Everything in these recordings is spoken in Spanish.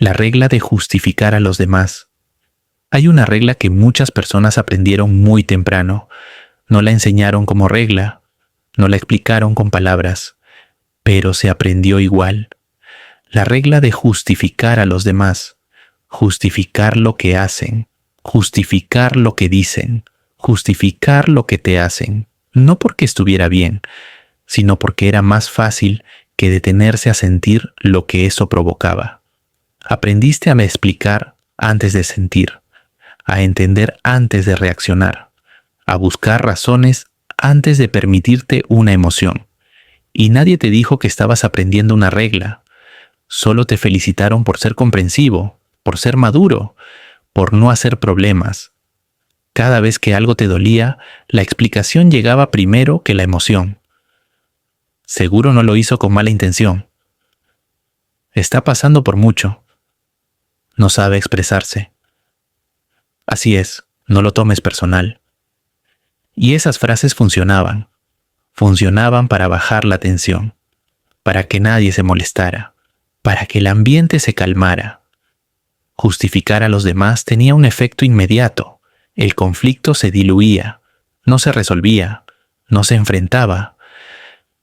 La regla de justificar a los demás. Hay una regla que muchas personas aprendieron muy temprano. No la enseñaron como regla, no la explicaron con palabras, pero se aprendió igual. La regla de justificar a los demás. Justificar lo que hacen, justificar lo que dicen, justificar lo que te hacen. No porque estuviera bien, sino porque era más fácil que detenerse a sentir lo que eso provocaba. Aprendiste a explicar antes de sentir, a entender antes de reaccionar, a buscar razones antes de permitirte una emoción. Y nadie te dijo que estabas aprendiendo una regla. Solo te felicitaron por ser comprensivo, por ser maduro, por no hacer problemas. Cada vez que algo te dolía, la explicación llegaba primero que la emoción. Seguro no lo hizo con mala intención. Está pasando por mucho. No sabe expresarse. Así es, no lo tomes personal. Y esas frases funcionaban. Funcionaban para bajar la tensión, para que nadie se molestara, para que el ambiente se calmara. Justificar a los demás tenía un efecto inmediato. El conflicto se diluía, no se resolvía, no se enfrentaba,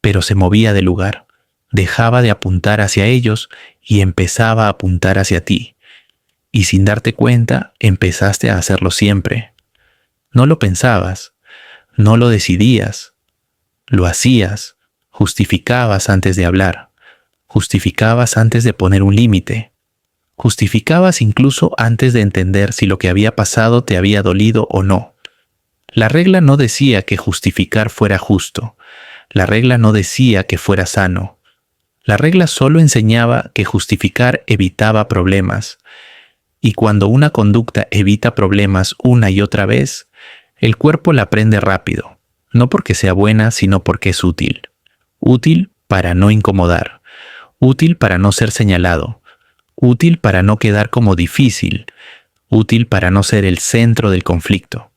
pero se movía de lugar, dejaba de apuntar hacia ellos y empezaba a apuntar hacia ti. Y sin darte cuenta, empezaste a hacerlo siempre. No lo pensabas, no lo decidías, lo hacías, justificabas antes de hablar, justificabas antes de poner un límite, justificabas incluso antes de entender si lo que había pasado te había dolido o no. La regla no decía que justificar fuera justo, la regla no decía que fuera sano. La regla solo enseñaba que justificar evitaba problemas. Y cuando una conducta evita problemas una y otra vez, el cuerpo la aprende rápido, no porque sea buena, sino porque es útil. Útil para no incomodar, útil para no ser señalado, útil para no quedar como difícil, útil para no ser el centro del conflicto.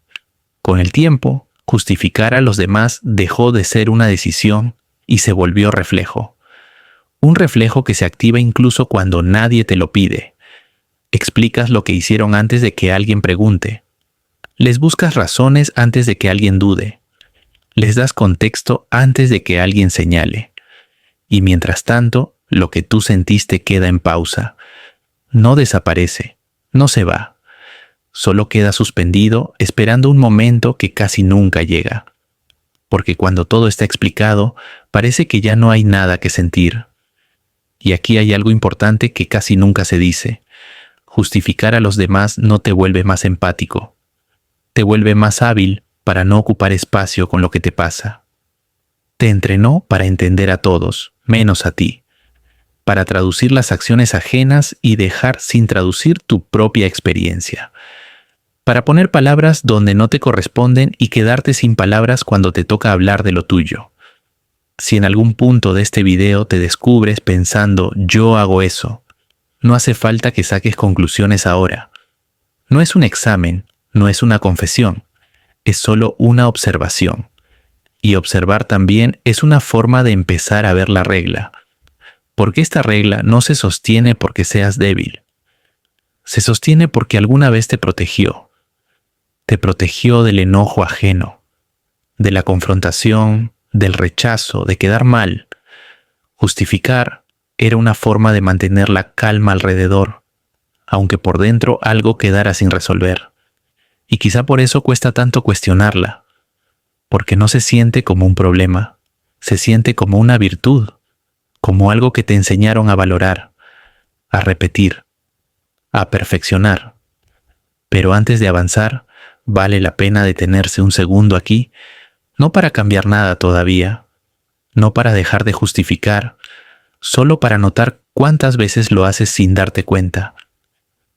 Con el tiempo, justificar a los demás dejó de ser una decisión y se volvió reflejo. Un reflejo que se activa incluso cuando nadie te lo pide. Explicas lo que hicieron antes de que alguien pregunte. Les buscas razones antes de que alguien dude. Les das contexto antes de que alguien señale. Y mientras tanto, lo que tú sentiste queda en pausa. No desaparece, no se va. Solo queda suspendido esperando un momento que casi nunca llega. Porque cuando todo está explicado, parece que ya no hay nada que sentir. Y aquí hay algo importante que casi nunca se dice. Justificar a los demás no te vuelve más empático. Te vuelve más hábil para no ocupar espacio con lo que te pasa. Te entrenó para entender a todos, menos a ti. Para traducir las acciones ajenas y dejar sin traducir tu propia experiencia. Para poner palabras donde no te corresponden y quedarte sin palabras cuando te toca hablar de lo tuyo. Si en algún punto de este video te descubres pensando yo hago eso, no hace falta que saques conclusiones ahora. No es un examen, no es una confesión, es solo una observación. Y observar también es una forma de empezar a ver la regla. Porque esta regla no se sostiene porque seas débil. Se sostiene porque alguna vez te protegió. Te protegió del enojo ajeno, de la confrontación, del rechazo, de quedar mal. Justificar era una forma de mantener la calma alrededor, aunque por dentro algo quedara sin resolver. Y quizá por eso cuesta tanto cuestionarla, porque no se siente como un problema, se siente como una virtud, como algo que te enseñaron a valorar, a repetir, a perfeccionar. Pero antes de avanzar, vale la pena detenerse un segundo aquí, no para cambiar nada todavía, no para dejar de justificar, solo para notar cuántas veces lo haces sin darte cuenta.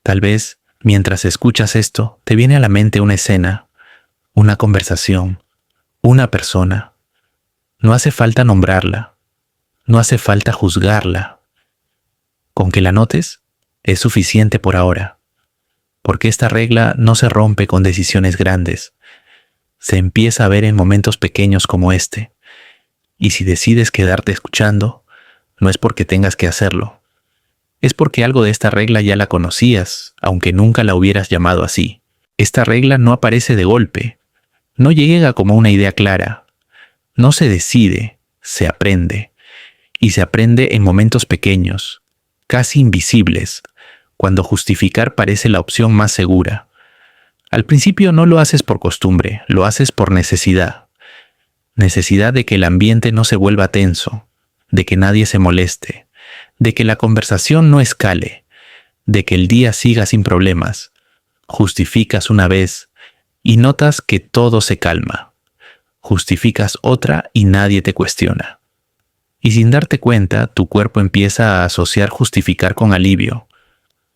Tal vez, mientras escuchas esto, te viene a la mente una escena, una conversación, una persona. No hace falta nombrarla, no hace falta juzgarla. Con que la notes, es suficiente por ahora. Porque esta regla no se rompe con decisiones grandes. Se empieza a ver en momentos pequeños como este. Y si decides quedarte escuchando, no es porque tengas que hacerlo. es porque algo de esta regla ya la conocías, aunque nunca la hubieras llamado así. Esta regla no aparece de golpe, no llega como una idea clara, no se decide, se aprende. Y se aprende en momentos pequeños, casi invisibles, cuando justificar parece la opción más segura. Al principio no lo haces por costumbre, lo haces por necesidad. Necesidad de que el ambiente no se vuelva tenso, de que nadie se moleste, de que la conversación no escale, de que el día siga sin problemas. Justificas una vez y notas que todo se calma. Justificas otra y nadie te cuestiona. Y sin darte cuenta, tu cuerpo empieza a asociar justificar con alivio.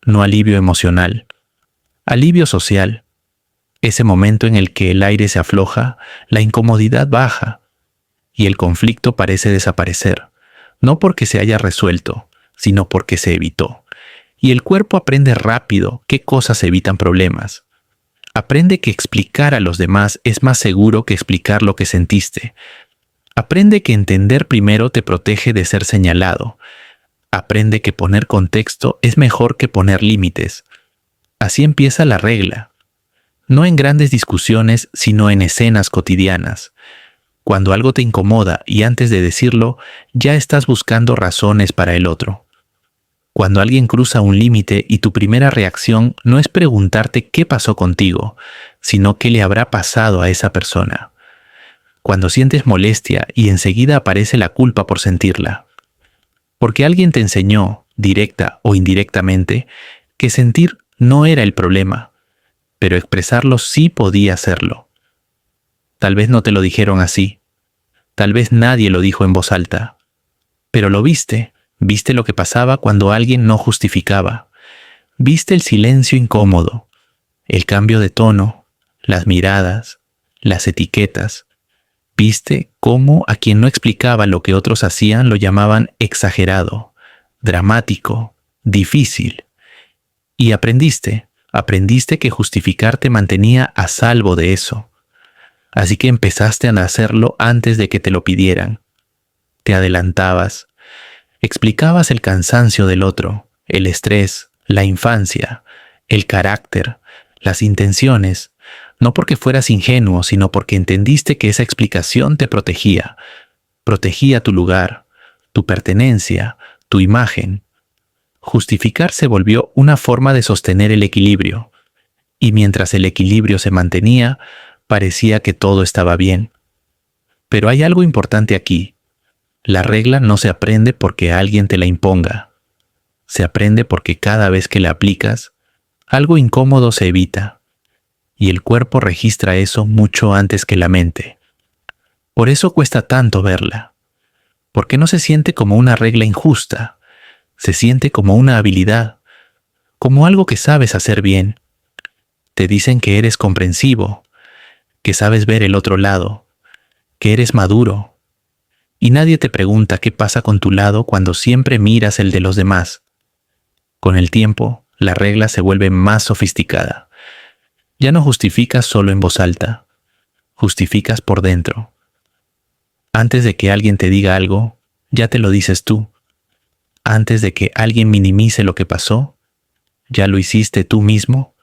No alivio emocional, alivio social. Ese momento en el que el aire se afloja, la incomodidad baja y el conflicto parece desaparecer, no porque se haya resuelto, sino porque se evitó. Y el cuerpo aprende rápido qué cosas evitan problemas. Aprende que explicar a los demás es más seguro que explicar lo que sentiste. Aprende que entender primero te protege de ser señalado. Aprende que poner contexto es mejor que poner límites. Así empieza la regla. No en grandes discusiones, sino en escenas cotidianas. Cuando algo te incomoda y antes de decirlo, ya estás buscando razones para el otro. Cuando alguien cruza un límite y tu primera reacción no es preguntarte qué pasó contigo, sino qué le habrá pasado a esa persona. Cuando sientes molestia y enseguida aparece la culpa por sentirla. Porque alguien te enseñó, directa o indirectamente, que sentir no era el problema, pero expresarlo sí podía serlo. Tal vez no te lo dijeron así, tal vez nadie lo dijo en voz alta, pero lo viste lo que pasaba cuando alguien no justificaba, viste el silencio incómodo, el cambio de tono, las miradas, las etiquetas. Viste cómo a quien no explicaba lo que otros hacían lo llamaban exagerado, dramático, difícil. Y aprendiste que justificar te mantenía a salvo de eso. Así que empezaste a hacerlo antes de que te lo pidieran. Te adelantabas, explicabas el cansancio del otro, el estrés, la infancia, el carácter, las intenciones. No porque fueras ingenuo, sino porque entendiste que esa explicación te protegía. Protegía tu lugar, tu pertenencia, tu imagen. Justificar se volvió una forma de sostener el equilibrio. Y mientras el equilibrio se mantenía, parecía que todo estaba bien. Pero hay algo importante aquí. La regla no se aprende porque alguien te la imponga. Se aprende porque cada vez que la aplicas, algo incómodo se evita. Y el cuerpo registra eso mucho antes que la mente. Por eso cuesta tanto verla. Porque no se siente como una regla injusta. Se siente como una habilidad, como algo que sabes hacer bien. Te dicen que eres comprensivo, que sabes ver el otro lado, que eres maduro. Y nadie te pregunta qué pasa con tu lado cuando siempre miras el de los demás. Con el tiempo, la regla se vuelve más sofisticada. Ya no justificas solo en voz alta, justificas por dentro. Antes de que alguien te diga algo, ya te lo dices tú. Antes de que alguien minimice lo que pasó, ya lo hiciste tú mismo.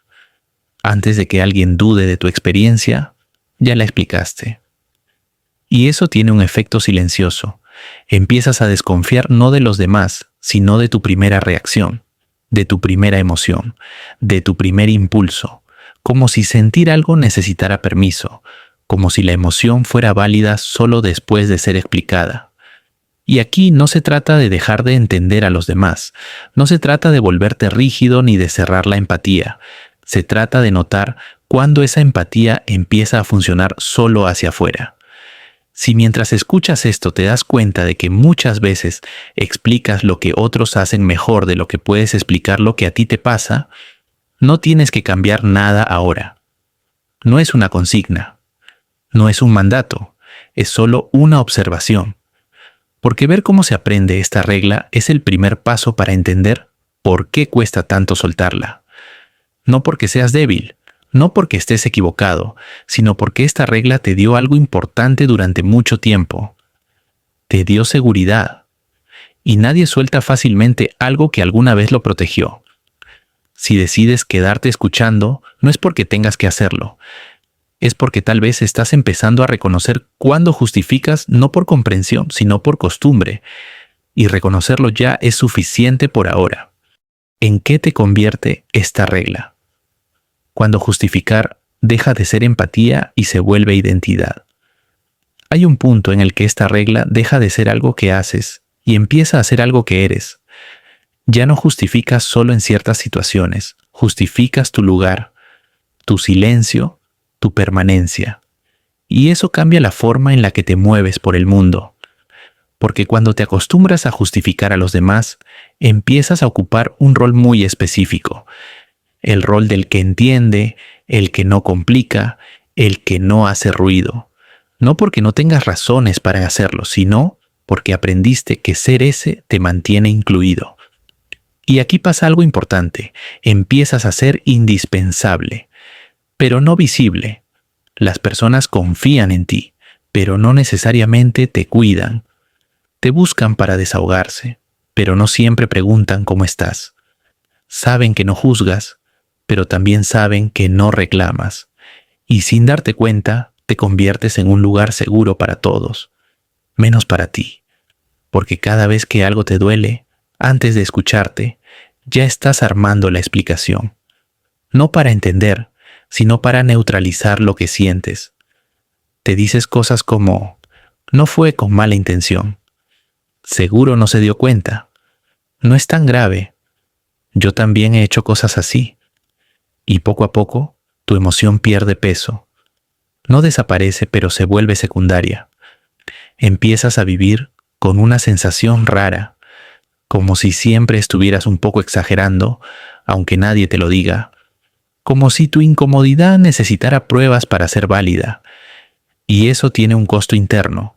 Antes de que alguien dude de tu experiencia, ya la explicaste. Y eso tiene un efecto silencioso. Empiezas a desconfiar no de los demás, sino de tu primera reacción, de tu primera emoción, de tu primer impulso. Como si sentir algo necesitara permiso, como si la emoción fuera válida solo después de ser explicada. Y aquí no se trata de dejar de entender a los demás, no se trata de volverte rígido ni de cerrar la empatía, se trata de notar cuándo esa empatía empieza a funcionar solo hacia afuera. Si mientras escuchas esto te das cuenta de que muchas veces explicas lo que otros hacen mejor de lo que puedes explicar lo que a ti te pasa, no tienes que cambiar nada ahora. No es una consigna, no es un mandato, es solo una observación. Porque ver cómo se aprende esta regla es el primer paso para entender por qué cuesta tanto soltarla. No porque seas débil, no porque estés equivocado, sino porque esta regla te dio algo importante durante mucho tiempo. Te dio seguridad. y nadie suelta fácilmente algo que alguna vez lo protegió. Si decides quedarte escuchando, no es porque tengas que hacerlo. Es porque tal vez estás empezando a reconocer cuándo justificas no por comprensión, sino por costumbre. Y reconocerlo ya es suficiente por ahora. ¿En qué te convierte esta regla? Cuando justificar deja de ser empatía y se vuelve identidad. Hay un punto en el que esta regla deja de ser algo que haces y empieza a ser algo que eres. Ya no justificas solo en ciertas situaciones, justificas tu lugar, tu silencio, tu permanencia. Y eso cambia la forma en la que te mueves por el mundo. Porque cuando te acostumbras a justificar a los demás, empiezas a ocupar un rol muy específico. El rol del que entiende, el que no complica, el que no hace ruido. No porque no tengas razones para hacerlo, sino porque aprendiste que ser ese te mantiene incluido. Y aquí pasa algo importante. Empiezas a ser indispensable, pero no visible. Las personas confían en ti, pero no necesariamente te cuidan. Te buscan para desahogarse, pero no siempre preguntan cómo estás. Saben que no juzgas, pero también saben que no reclamas. Y sin darte cuenta, te conviertes en un lugar seguro para todos, menos para ti. Porque cada vez que algo te duele, antes de escucharte, ya estás armando la explicación. No para entender, sino para neutralizar lo que sientes. Te dices cosas como, no fue con mala intención. Seguro no se dio cuenta. No es tan grave. Yo también he hecho cosas así. Y poco a poco, tu emoción pierde peso. No desaparece, pero se vuelve secundaria. Empiezas a vivir con una sensación rara, como si siempre estuvieras un poco exagerando, aunque nadie te lo diga, como si tu incomodidad necesitara pruebas para ser válida. Y eso tiene un costo interno,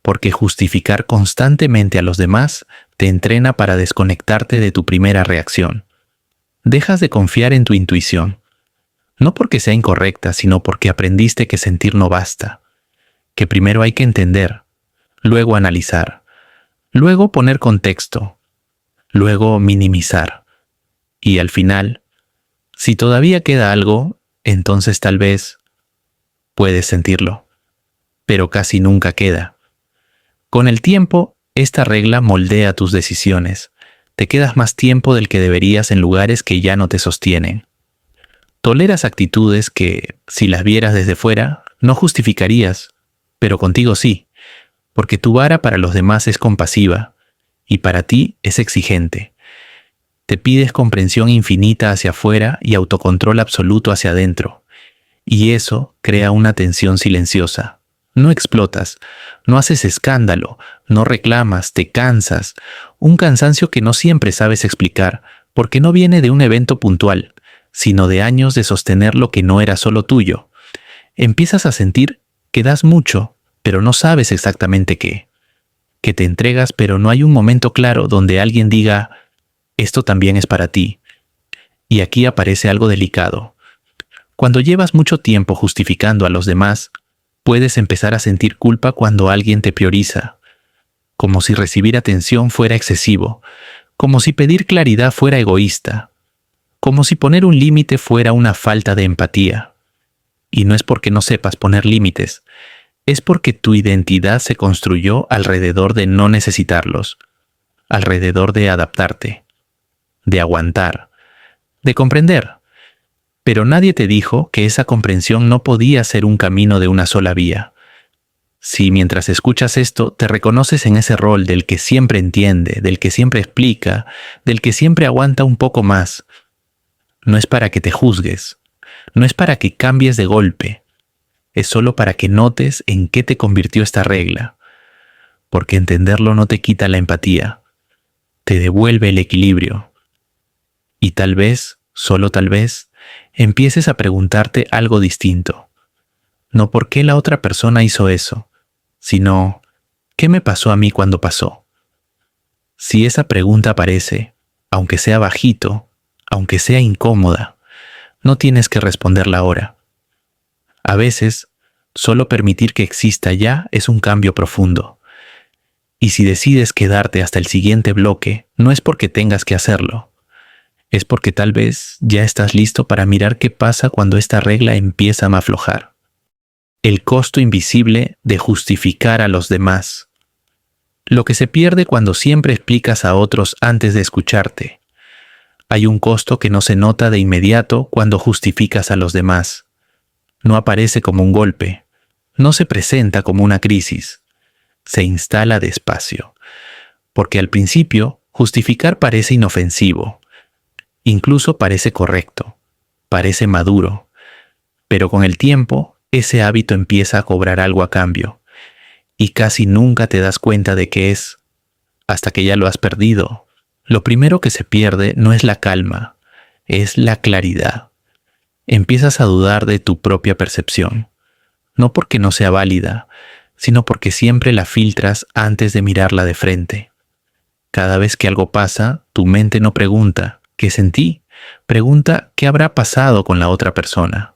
porque justificar constantemente a los demás te entrena para desconectarte de tu primera reacción. Dejas de confiar en tu intuición, no porque sea incorrecta, sino porque aprendiste que sentir no basta, que primero hay que entender, luego analizar, luego poner contexto, luego minimizar. Y al final, si todavía queda algo, entonces tal vez puedes sentirlo, pero casi nunca queda. Con el tiempo, esta regla moldea tus decisiones. Te quedas más tiempo del que deberías en lugares que ya no te sostienen. Toleras actitudes que, si las vieras desde fuera, no justificarías, pero contigo sí, porque tu vara para los demás es compasiva y para ti es exigente. Te pides comprensión infinita hacia afuera y autocontrol absoluto hacia adentro, y eso crea una tensión silenciosa. No explotas, no haces escándalo, no reclamas, te cansas, un cansancio que no siempre sabes explicar, porque no viene de un evento puntual, sino de años de sostener lo que no era solo tuyo. Empiezas a sentir que das mucho, pero no sabes exactamente qué. Que te entregas, pero no hay un momento claro donde alguien diga, esto también es para ti. Y aquí aparece algo delicado. Cuando llevas mucho tiempo justificando a los demás, puedes empezar a sentir culpa cuando alguien te prioriza, como si recibir atención fuera excesivo, como si pedir claridad fuera egoísta, como si poner un límite fuera una falta de empatía. Y no es porque no sepas poner límites, es porque tu identidad se construyó alrededor de no necesitarlos, alrededor de adaptarte, de aguantar, de comprender. Pero nadie te dijo que esa comprensión no podía ser un camino de una sola vía. Si mientras escuchas esto te reconoces en ese rol del que siempre entiende, del que siempre explica, del que siempre aguanta un poco más, no es para que te juzgues, no es para que cambies de golpe, es solo para que notes en qué te convirtió esta regla, porque entenderlo no te quita la empatía, te devuelve el equilibrio. Y tal vez, solo tal vez, empieces a preguntarte algo distinto. No por qué la otra persona hizo eso, sino ¿qué me pasó a mí cuando pasó? Si esa pregunta aparece, aunque sea bajito, aunque sea incómoda, no tienes que responderla ahora. A veces, solo permitir que exista ya es un cambio profundo. Y si decides quedarte hasta el siguiente bloque, no es porque tengas que hacerlo. Es porque tal vez ya estás listo para mirar qué pasa cuando esta regla empieza a aflojar. El costo invisible de justificar a los demás. Lo que se pierde cuando siempre explicas a otros antes de escucharte. Hay un costo que no se nota de inmediato cuando justificas a los demás. No aparece como un golpe. No se presenta como una crisis. Se instala despacio. Porque al principio, justificar parece inofensivo. Incluso parece correcto. Parece maduro. Pero con el tiempo, ese hábito empieza a cobrar algo a cambio. Y casi nunca te das cuenta de qué es, hasta que ya lo has perdido. Lo primero que se pierde no es la calma, es la claridad. Empiezas a dudar de tu propia percepción, no porque no sea válida, sino porque siempre la filtras antes de mirarla de frente. Cada vez que algo pasa, tu mente no pregunta ¿qué sentí? Pregunta ¿qué habrá pasado con la otra persona?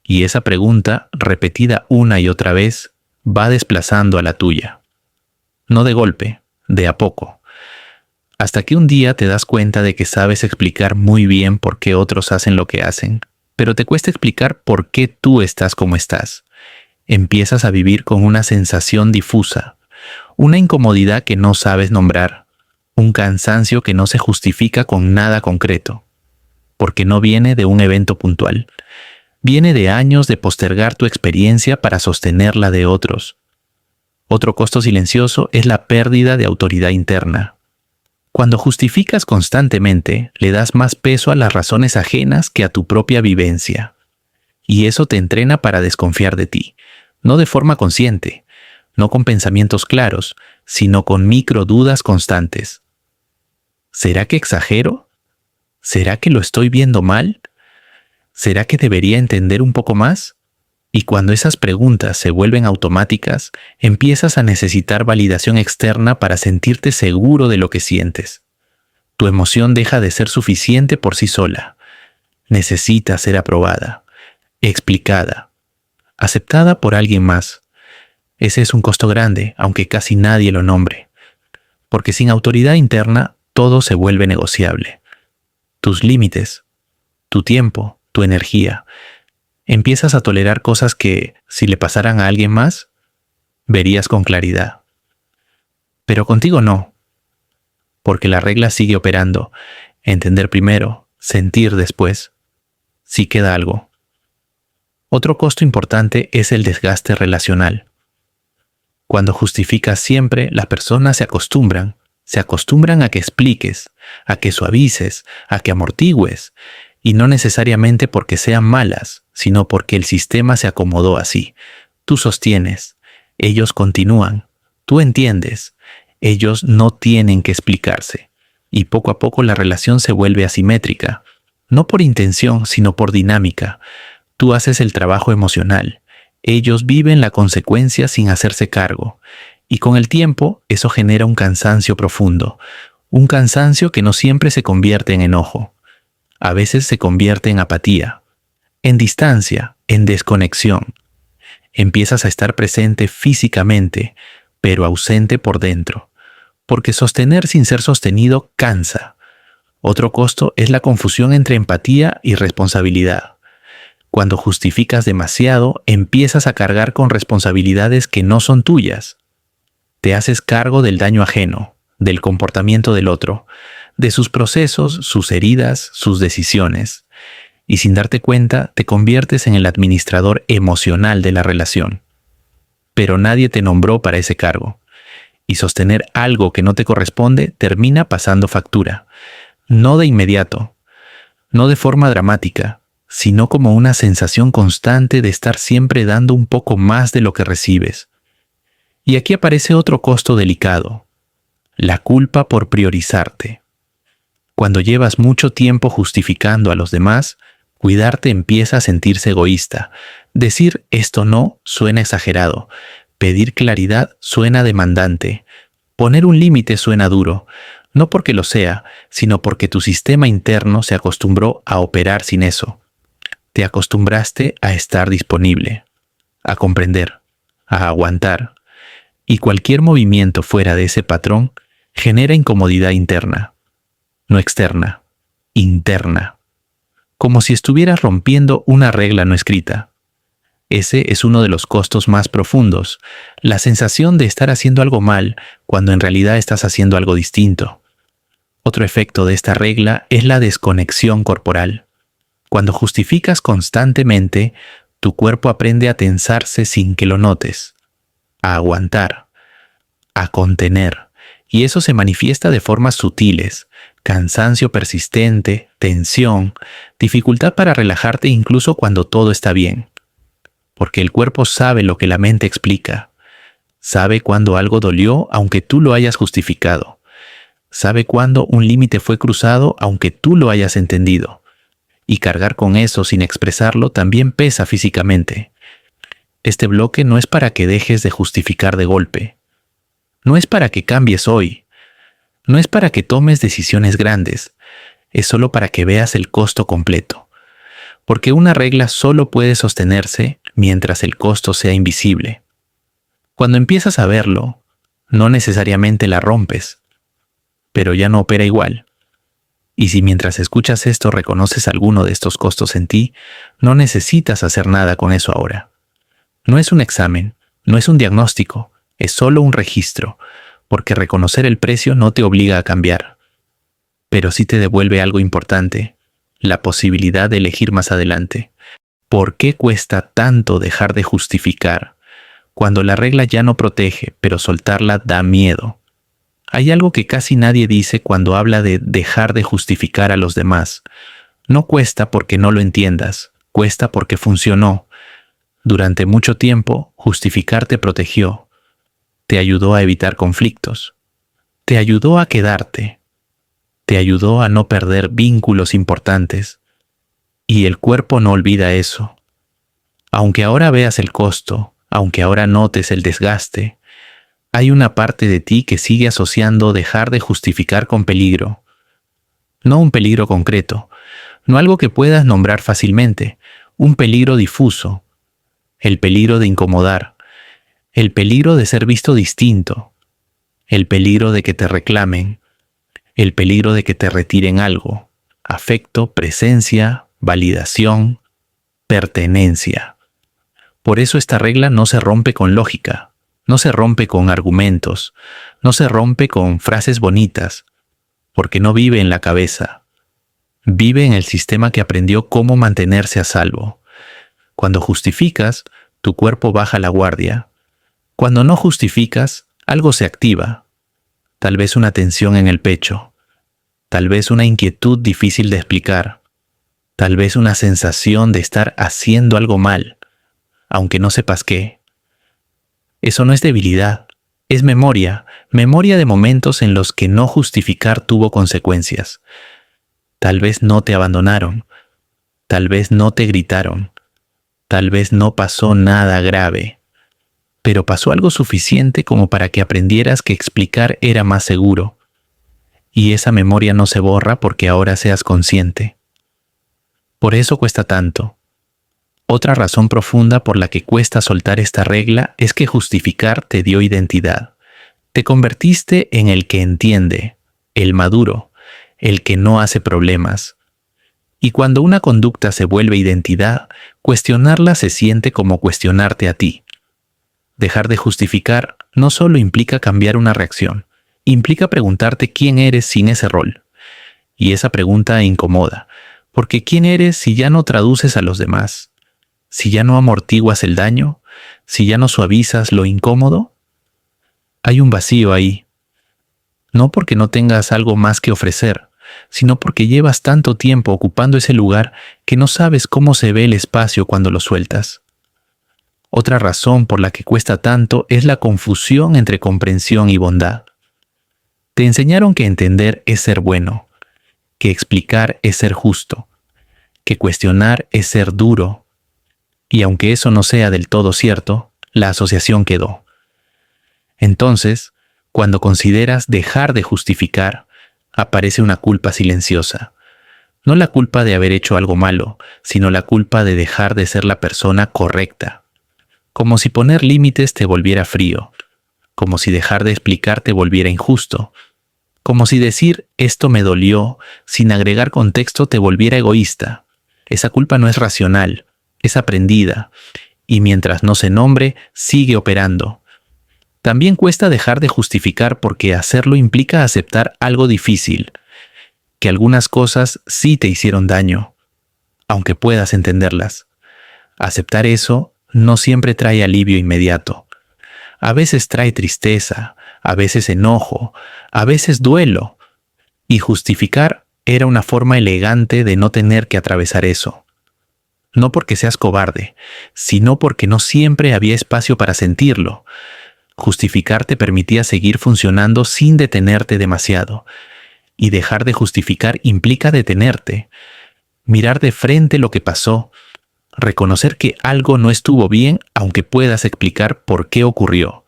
Y esa pregunta, repetida una y otra vez, va desplazando a la tuya. No de golpe, de a poco. Hasta que un día te das cuenta de que sabes explicar muy bien por qué otros hacen lo que hacen, pero te cuesta explicar por qué tú estás como estás. Empiezas a vivir con una sensación difusa, una incomodidad que no sabes nombrar, un cansancio que no se justifica con nada concreto, porque no viene de un evento puntual. Viene de años de postergar tu experiencia para sostener la de otros. Otro costo silencioso es la pérdida de autoridad interna. Cuando justificas constantemente, le das más peso a las razones ajenas que a tu propia vivencia. Y eso te entrena para desconfiar de ti, no de forma consciente, no con pensamientos claros, sino con microdudas constantes. ¿Será que exagero? ¿Será que lo estoy viendo mal? ¿Será que debería entender un poco más? Y cuando esas preguntas se vuelven automáticas, empiezas a necesitar validación externa para sentirte seguro de lo que sientes. Tu emoción deja de ser suficiente por sí sola. Necesita ser aprobada, explicada, aceptada por alguien más. Ese es un costo grande, aunque casi nadie lo nombre. Porque sin autoridad interna, todo se vuelve negociable. Tus límites, tu tiempo, tu energía. Empiezas a tolerar cosas que, si le pasaran a alguien más, verías con claridad. Pero contigo no, porque la regla sigue operando. Entender primero, sentir después. Si queda algo. Otro costo importante es el desgaste relacional. Cuando justificas siempre, las personas se acostumbran a que expliques, a que suavices, a que amortigües, y no necesariamente porque sean malas, sino porque el sistema se acomodó así. Tú sostienes, ellos continúan, tú entiendes, ellos no tienen que explicarse. Y poco a poco la relación se vuelve asimétrica, no por intención, sino por dinámica. Tú haces el trabajo emocional, ellos viven la consecuencia sin hacerse cargo. Y con el tiempo, eso genera un cansancio profundo, un cansancio que no siempre se convierte en enojo. A veces se convierte en apatía, en distancia, en desconexión. Empiezas a estar presente físicamente, pero ausente por dentro, porque sostener sin ser sostenido cansa. Otro costo es la confusión entre empatía y responsabilidad. Cuando justificas demasiado, empiezas a cargar con responsabilidades que no son tuyas. Te haces cargo del daño ajeno, del comportamiento del otro, de sus procesos, sus heridas, sus decisiones. Y sin darte cuenta, te conviertes en el administrador emocional de la relación. Pero nadie te nombró para ese cargo. Y sostener algo que no te corresponde termina pasando factura. No de inmediato, no de forma dramática, sino como una sensación constante de estar siempre dando un poco más de lo que recibes. Y aquí aparece otro costo delicado: la culpa por priorizarte. Cuando llevas mucho tiempo justificando a los demás, cuidarte empieza a sentirse egoísta. Decir esto no suena exagerado. Pedir claridad suena demandante. Poner un límite suena duro. No porque lo sea, sino porque tu sistema interno se acostumbró a operar sin eso. Te acostumbraste a estar disponible, a comprender, a aguantar. Y cualquier movimiento fuera de ese patrón genera incomodidad interna, no externa, interna, como si estuvieras rompiendo una regla no escrita. Ese es uno de los costos más profundos, la sensación de estar haciendo algo mal cuando en realidad estás haciendo algo distinto. Otro efecto de esta regla es la desconexión corporal. Cuando justificas constantemente, tu cuerpo aprende a tensarse sin que lo notes, a aguantar, a contener, y eso se manifiesta de formas sutiles: cansancio persistente, tensión, dificultad para relajarte incluso cuando todo está bien. Porque el cuerpo sabe lo que la mente explica. Sabe cuando algo dolió aunque tú lo hayas justificado. Sabe cuando un límite fue cruzado aunque tú lo hayas entendido. Y cargar con eso sin expresarlo también pesa físicamente. Este bloque no es para que dejes de justificar de golpe. No es para que cambies hoy. No es para que tomes decisiones grandes. Es solo para que veas el costo completo. Porque una regla solo puede sostenerse mientras el costo sea invisible. Cuando empiezas a verlo, no necesariamente la rompes, pero ya no opera igual. Y si mientras escuchas esto reconoces alguno de estos costos en ti, no necesitas hacer nada con eso ahora. No es un examen, no es un diagnóstico, es solo un registro, porque reconocer el precio no te obliga a cambiar. Pero sí te devuelve algo importante: la posibilidad de elegir más adelante. ¿Por qué cuesta tanto dejar de justificar? Cuando la regla ya no protege, pero soltarla da miedo. Hay algo que casi nadie dice cuando habla de dejar de justificar a los demás. No cuesta porque no lo entiendas, cuesta porque funcionó. Durante mucho tiempo, justificar te protegió. Te ayudó a evitar conflictos. Te ayudó a quedarte. Te ayudó a no perder vínculos importantes. Y el cuerpo no olvida eso. Aunque ahora veas el costo, aunque ahora notes el desgaste, hay una parte de ti que sigue asociando dejar de justificar con peligro. No un peligro concreto, no algo que puedas nombrar fácilmente, un peligro difuso. El peligro de incomodar, el peligro de ser visto distinto, el peligro de que te reclamen, el peligro de que te retiren algo: afecto, presencia, validación, pertenencia. Por eso esta regla no se rompe con lógica. No se rompe con argumentos, no se rompe con frases bonitas, porque no vive en la cabeza. Vive en el sistema que aprendió cómo mantenerse a salvo. Cuando justificas, tu cuerpo baja la guardia. Cuando no justificas, algo se activa. Tal vez una tensión en el pecho, tal vez una inquietud difícil de explicar, tal vez una sensación de estar haciendo algo mal, aunque no sepas qué. Eso no es debilidad, es memoria, memoria de momentos en los que no justificar tuvo consecuencias. Tal vez no te abandonaron, tal vez no te gritaron, tal vez no pasó nada grave, pero pasó algo suficiente como para que aprendieras que explicar era más seguro. Y esa memoria no se borra porque ahora seas consciente. Por eso cuesta tanto. Otra razón profunda por la que cuesta soltar esta regla es que justificar te dio identidad. Te convertiste en el que entiende, el maduro, el que no hace problemas. Y cuando una conducta se vuelve identidad, cuestionarla se siente como cuestionarte a ti. Dejar de justificar no solo implica cambiar una reacción, implica preguntarte quién eres sin ese rol. Y esa pregunta incomoda, porque ¿quién eres si ya no traduces a los demás? Si ya no amortiguas el daño, si ya no suavizas lo incómodo. Hay un vacío ahí. No porque no tengas algo más que ofrecer, sino porque llevas tanto tiempo ocupando ese lugar que no sabes cómo se ve el espacio cuando lo sueltas. Otra razón por la que cuesta tanto es la confusión entre comprensión y bondad. Te enseñaron que entender es ser bueno, que explicar es ser justo, que cuestionar es ser duro. Y aunque eso no sea del todo cierto, la asociación quedó. Entonces, cuando consideras dejar de justificar, aparece una culpa silenciosa. No la culpa de haber hecho algo malo, sino la culpa de dejar de ser la persona correcta. Como si poner límites te volviera frío. como si dejar de explicar te volviera injusto, como si decir esto me dolió sin agregar contexto te volviera egoísta. Esa culpa no es racional, es aprendida, y mientras no se nombre, sigue operando. También cuesta dejar de justificar porque hacerlo implica aceptar algo difícil, que algunas cosas sí te hicieron daño, aunque puedas entenderlas. Aceptar eso no siempre trae alivio inmediato. A veces trae tristeza, a veces enojo, a veces duelo. Y justificar era una forma elegante de no tener que atravesar eso. No porque seas cobarde, sino porque no siempre había espacio para sentirlo. Justificar te permitía seguir funcionando sin detenerte demasiado. Y dejar de justificar implica detenerte, mirar de frente lo que pasó, reconocer que algo no estuvo bien aunque puedas explicar por qué ocurrió.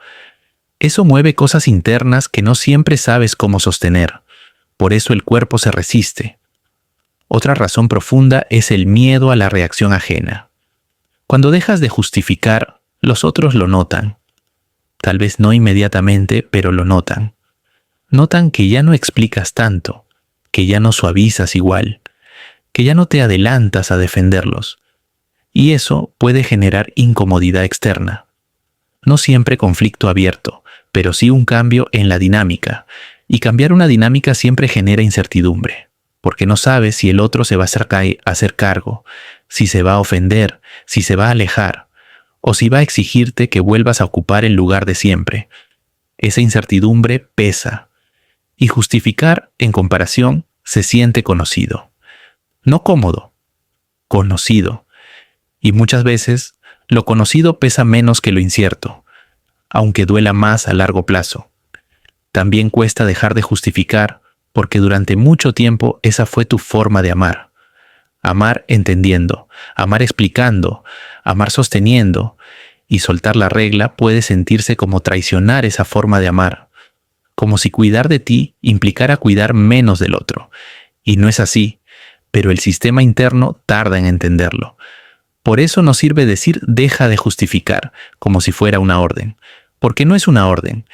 Eso mueve cosas internas que no siempre sabes cómo sostener. Por eso el cuerpo se resiste. Otra razón profunda es el miedo a la reacción ajena. Cuando dejas de justificar, los otros lo notan. Tal vez no inmediatamente, pero lo notan. Notan que ya no explicas tanto, que ya no suavizas igual, que ya no te adelantas a defenderlos. Y eso puede generar incomodidad externa. No siempre conflicto abierto, pero sí un cambio en la dinámica. Y cambiar una dinámica siempre genera incertidumbre, porque no sabes si el otro se va a hacer cargo, si se va a ofender, si se va a alejar, o si va a exigirte que vuelvas a ocupar el lugar de siempre. Esa incertidumbre pesa. Y justificar, en comparación, se siente conocido. No cómodo, conocido. Y muchas veces, lo conocido pesa menos que lo incierto, aunque duela más a largo plazo. También cuesta dejar de justificar, porque durante mucho tiempo esa fue tu forma de amar. Amar entendiendo, amar explicando, amar sosteniendo, y soltar la regla puede sentirse como traicionar esa forma de amar, como si cuidar de ti implicara cuidar menos del otro. Y no es así, pero el sistema interno tarda en entenderlo. Por eso no sirve decir deja de justificar, como si fuera una orden, porque no es una orden.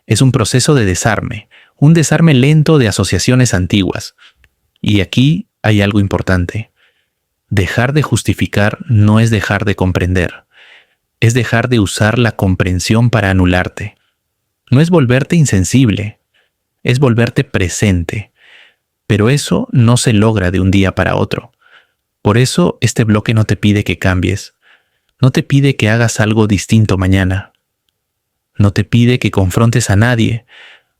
Es un proceso de desarme, un desarme lento de asociaciones antiguas. Y aquí hay algo importante. Dejar de justificar no es dejar de comprender. Es dejar de usar la comprensión para anularte. No es volverte insensible, es volverte presente. Pero eso no se logra de un día para otro. Por eso este bloque no te pide que cambies. No te pide que hagas algo distinto mañana. No te pide que confrontes a nadie.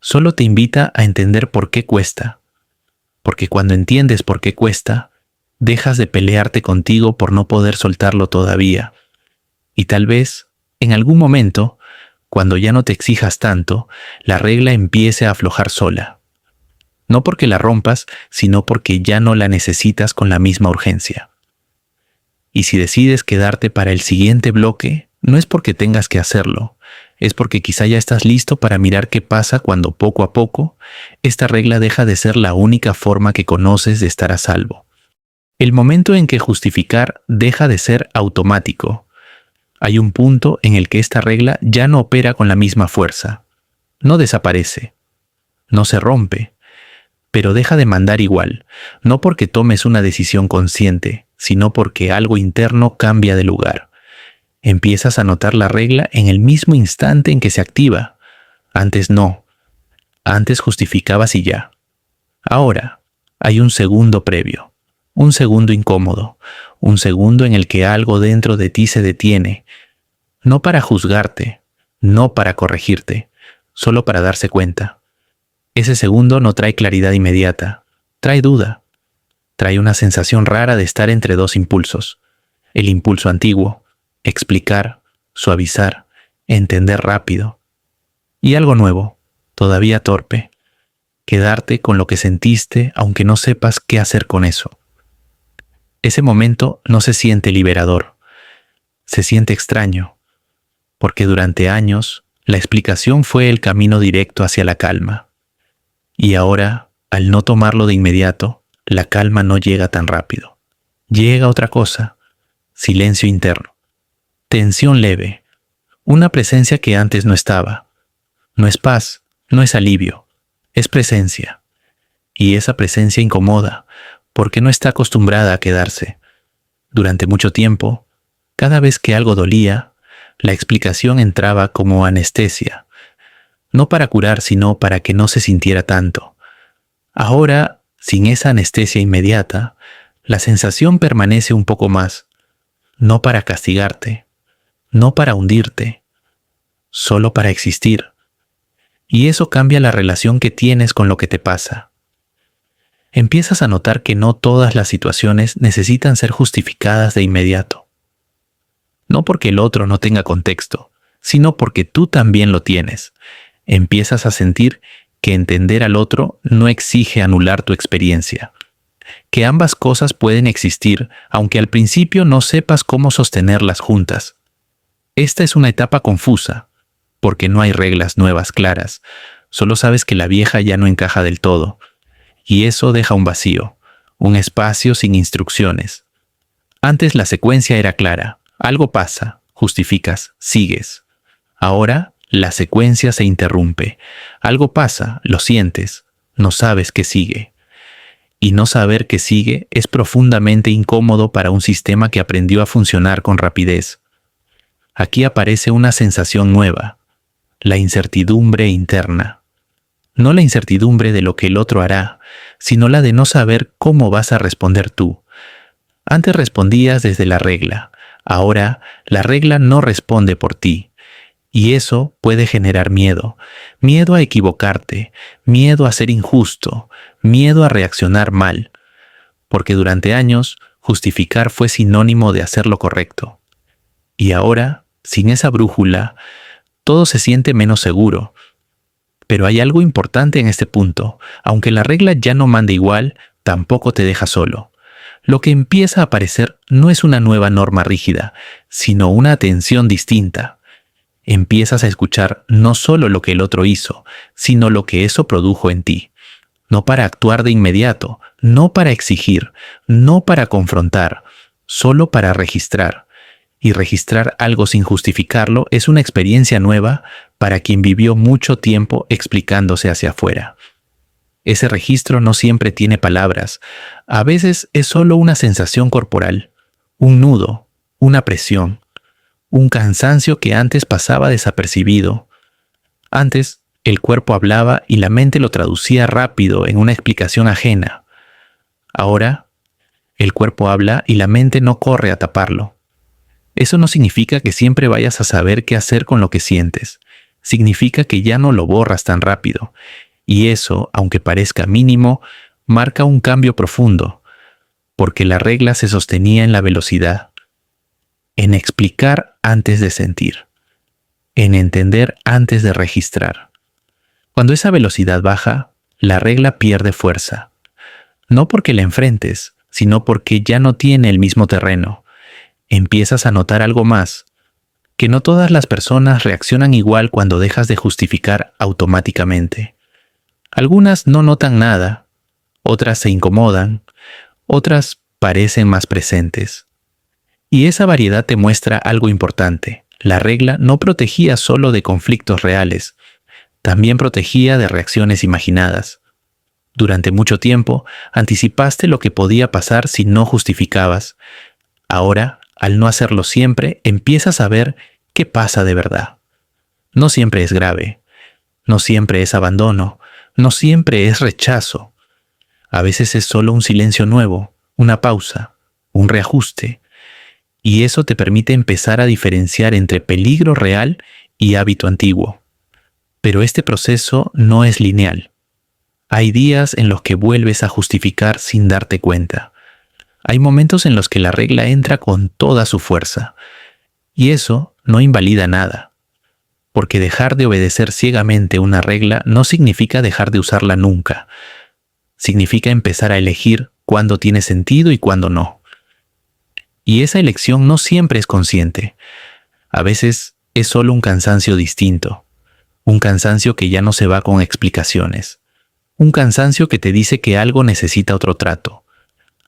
Solo te invita a entender por qué cuesta. Porque cuando entiendes por qué cuesta, dejas de pelearte contigo por no poder soltarlo todavía. Y tal vez, en algún momento, cuando ya no te exijas tanto, la regla empiece a aflojar sola. No porque la rompas, sino porque ya no la necesitas con la misma urgencia. Y si decides quedarte para el siguiente bloque, no es porque tengas que hacerlo, es porque quizá ya estás listo para mirar qué pasa cuando poco a poco esta regla deja de ser la única forma que conoces de estar a salvo. El momento en que justificar deja de ser automático. Hay un punto en el que esta regla ya no opera con la misma fuerza. No desaparece, no se rompe, pero deja de mandar igual, no porque tomes una decisión consciente, sino porque algo interno cambia de lugar. Empiezas a notar la regla en el mismo instante en que se activa. Antes no. Antes justificabas y ya. Ahora hay un segundo previo, un segundo incómodo, un segundo en el que algo dentro de ti se detiene, no para juzgarte, no para corregirte, solo para darse cuenta. Ese segundo no trae claridad inmediata, trae duda, trae una sensación rara de estar entre dos impulsos. El impulso antiguo, explicar, suavizar, entender rápido. Y algo nuevo, todavía torpe, quedarte con lo que sentiste aunque no sepas qué hacer con eso. Ese momento no se siente liberador, se siente extraño, porque durante años la explicación fue el camino directo hacia la calma. Y ahora, al no tomarlo de inmediato, la calma no llega tan rápido. Llega otra cosa, silencio interno, tensión leve, una presencia que antes no estaba, No es paz, no es alivio, es presencia. Y esa presencia incomoda, porque no está acostumbrada a quedarse. Durante mucho tiempo, cada vez que algo dolía, la explicación entraba como anestesia, no para curar, sino para que no se sintiera tanto. Ahora, sin esa anestesia inmediata, la sensación permanece un poco más, no para castigarte, no para hundirte, solo para existir. Y eso cambia la relación que tienes con lo que te pasa. Empiezas a notar que no todas las situaciones necesitan ser justificadas de inmediato. No porque el otro no tenga contexto, sino porque tú también lo tienes. Empiezas a sentir que entender al otro no exige anular tu experiencia, que ambas cosas pueden existir, aunque al principio no sepas cómo sostenerlas juntas. Esta es una etapa confusa, porque no hay reglas nuevas claras, solo sabes que la vieja ya no encaja del todo, y eso deja un vacío, un espacio sin instrucciones. Antes la secuencia era clara, algo pasa, justificas, sigues. Ahora la secuencia se interrumpe, algo pasa, lo sientes, no sabes qué sigue. Y no saber qué sigue es profundamente incómodo para un sistema que aprendió a funcionar con rapidez. Aquí aparece una sensación nueva, la incertidumbre interna. No la incertidumbre de lo que el otro hará, sino la de no saber cómo vas a responder tú. Antes respondías desde la regla, ahora la regla no responde por ti. Y eso puede generar miedo, miedo a equivocarte, miedo a ser injusto, miedo a reaccionar mal, porque durante años justificar fue sinónimo de hacer lo correcto. Y ahora, sin esa brújula, todo se siente menos seguro. Pero hay algo importante en este punto, aunque la regla ya no manda igual, tampoco te deja solo. Lo que empieza a aparecer no es una nueva norma rígida, sino una atención distinta. Empiezas a escuchar no solo lo que el otro hizo, sino lo que eso produjo en ti. No para actuar de inmediato, no para exigir, no para confrontar, solo para registrar. Y registrar algo sin justificarlo es una experiencia nueva para quien vivió mucho tiempo explicándose hacia afuera. Ese registro no siempre tiene palabras, a veces es solo una sensación corporal, un nudo, una presión, un cansancio que antes pasaba desapercibido. Antes, el cuerpo hablaba y la mente lo traducía rápido en una explicación ajena. Ahora, el cuerpo habla y la mente no corre a taparlo. Eso no significa que siempre vayas a saber qué hacer con lo que sientes. Significa que ya no lo borras tan rápido. Y eso, aunque parezca mínimo, marca un cambio profundo, porque la regla se sostenía en la velocidad, en explicar antes de sentir, en entender antes de registrar. Cuando esa velocidad baja, la regla pierde fuerza. No porque la enfrentes, sino porque ya no tiene el mismo terreno. Empiezas a notar algo más, que no todas las personas reaccionan igual cuando dejas de justificar automáticamente. Algunas no notan nada, otras se incomodan, otras parecen más presentes. Y esa variedad te muestra algo importante. La regla no protegía solo de conflictos reales, también protegía de reacciones imaginadas. Durante mucho tiempo, anticipaste lo que podía pasar si no justificabas. Ahora, al no hacerlo siempre, empiezas a ver qué pasa de verdad. No siempre es grave, no siempre es abandono, no siempre es rechazo. A veces es solo un silencio nuevo, una pausa, un reajuste. Y eso te permite empezar a diferenciar entre peligro real y hábito antiguo. Pero este proceso no es lineal. Hay días en los que vuelves a justificar sin darte cuenta. Hay momentos en los que la regla entra con toda su fuerza. Y eso no invalida nada. Porque dejar de obedecer ciegamente una regla no significa dejar de usarla nunca. Significa empezar a elegir cuándo tiene sentido y cuándo no. Y esa elección no siempre es consciente. A veces es solo un cansancio distinto. Un cansancio que ya no se va con explicaciones. Un cansancio que te dice que algo necesita otro trato,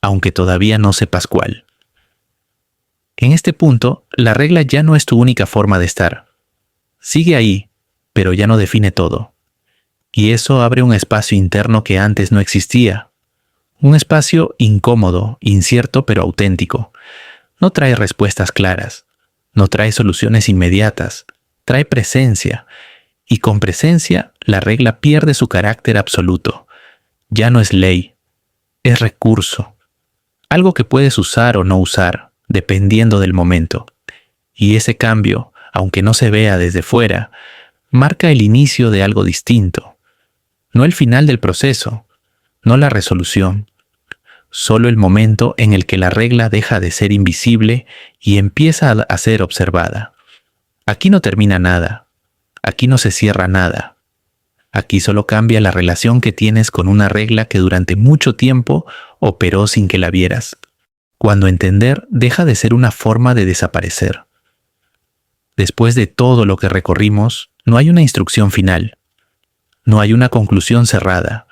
aunque todavía no sepas cuál. En este punto, la regla ya no es tu única forma de estar. Sigue ahí, pero ya no define todo. Y eso abre un espacio interno que antes no existía. Un espacio incómodo, incierto pero auténtico. No trae respuestas claras, no trae soluciones inmediatas, trae presencia. Y con presencia, la regla pierde su carácter absoluto. Ya no es ley, es recurso. Algo que puedes usar o no usar, dependiendo del momento. Y ese cambio, aunque no se vea desde fuera, marca el inicio de algo distinto. No el final del proceso, no la resolución. Solo el momento en el que la regla deja de ser invisible y empieza a ser observada. Aquí no termina nada. Aquí no se cierra nada. Aquí solo cambia la relación que tienes con una regla que durante mucho tiempo operó sin que la vieras. Cuando entender deja de ser una forma de desaparecer. Después de todo lo que recorrimos, no hay una instrucción final. No hay una conclusión cerrada.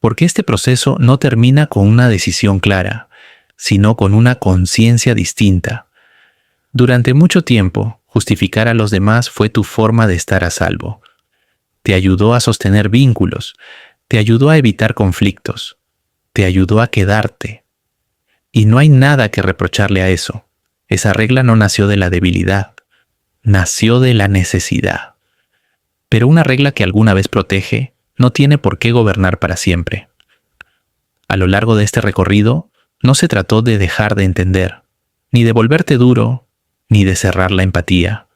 Porque este proceso no termina con una decisión clara, sino con una conciencia distinta. Durante mucho tiempo, justificar a los demás fue tu forma de estar a salvo. Te ayudó a sostener vínculos, te ayudó a evitar conflictos, te ayudó a quedarte. Y no hay nada que reprocharle a eso. Esa regla no nació de la debilidad, nació de la necesidad. Pero una regla que alguna vez protege no tiene por qué gobernar para siempre. A lo largo de este recorrido, no se trató de dejar de entender, ni de volverte duro, ni de cerrar la empatía.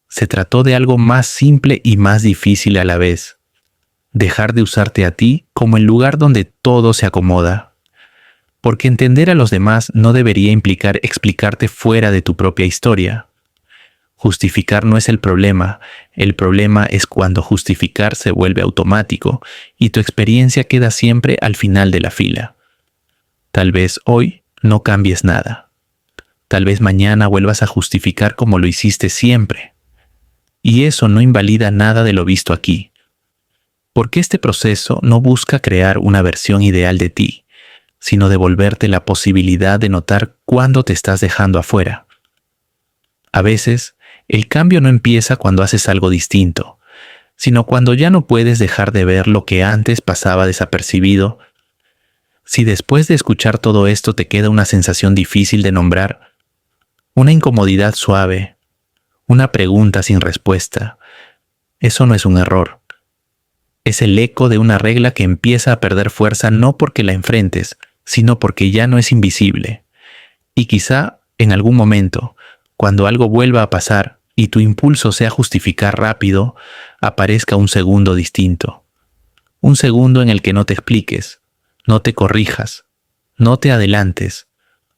Se trató de algo más simple y más difícil a la vez. Dejar de usarte a ti como el lugar donde todo se acomoda. Porque entender a los demás no debería implicar explicarte fuera de tu propia historia. Justificar no es el problema es cuando justificar se vuelve automático y tu experiencia queda siempre al final de la fila. Tal vez hoy no cambies nada. Tal vez mañana vuelvas a justificar como lo hiciste siempre. Y eso no invalida nada de lo visto aquí. Porque este proceso no busca crear una versión ideal de ti, sino devolverte la posibilidad de notar cuándo te estás dejando afuera. A veces, el cambio no empieza cuando haces algo distinto, sino cuando ya no puedes dejar de ver lo que antes pasaba desapercibido. Si después de escuchar todo esto te queda una sensación difícil de nombrar, una incomodidad suave, una pregunta sin respuesta, eso no es un error. Es el eco de una regla que empieza a perder fuerza no porque la enfrentes, sino porque ya no es invisible. Y quizá, en algún momento, cuando algo vuelva a pasar y tu impulso sea justificar rápido, aparezca un segundo distinto. Un segundo en el que no te expliques, no te corrijas, no te adelantes,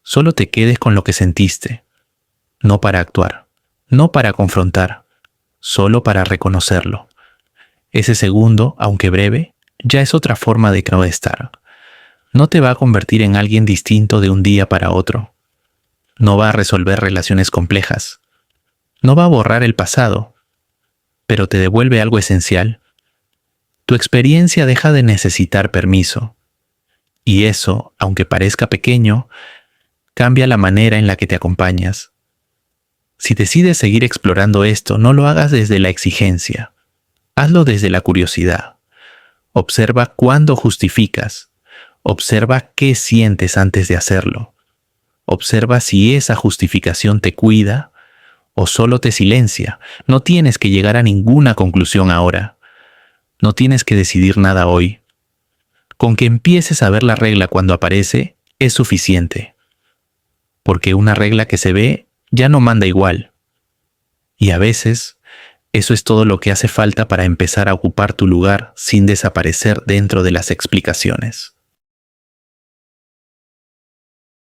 solo te quedes con lo que sentiste. No para actuar, no para confrontar, solo para reconocerlo. Ese segundo, aunque breve, ya es otra forma de no estar. No te va a convertir en alguien distinto de un día para otro. No va a resolver relaciones complejas. No va a borrar el pasado, pero te devuelve algo esencial. Tu experiencia deja de necesitar permiso. Y eso, aunque parezca pequeño, cambia la manera en la que te acompañas. Si decides seguir explorando esto, no lo hagas desde la exigencia. Hazlo desde la curiosidad. Observa cuándo justificas. Observa qué sientes antes de hacerlo. Observa si esa justificación te cuida o solo te silencia. No tienes que llegar a ninguna conclusión ahora. No tienes que decidir nada hoy. Con que empieces a ver la regla cuando aparece es suficiente. Porque una regla que se ve ya no manda igual. Y a veces, eso es todo lo que hace falta para empezar a ocupar tu lugar sin desaparecer dentro de las explicaciones.